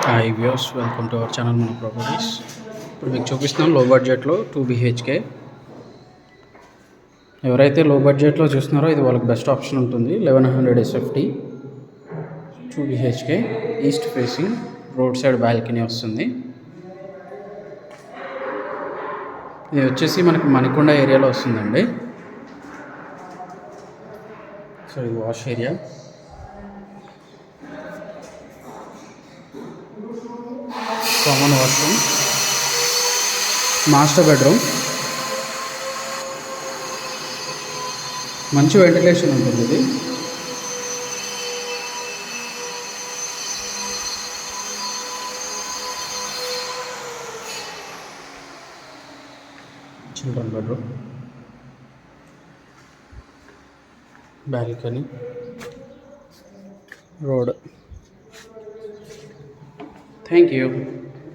Hi views, welcome to our channel మన properties. ఇప్పుడు మీకు చూపిస్తున్నాం లో బడ్జెట్లో 2 BHK. ఎవరైతే లో బడ్జెట్లో చూస్తున్నారో ఇది వాళ్ళకి బెస్ట్ ఆప్షన్ ఉంటుంది. 1100 SFT 2 BHK east facing road side balcony వస్తుంది. ఇది వచ్చేసి మనకి మణికొండ ఏరియాలో వస్తుందండి. సో ఇది wash area, common washroom, master bedroom, మంచి వెంటిలేషన్ ఉంటుంది. ఇది children bedroom, balcony, road. Thank you.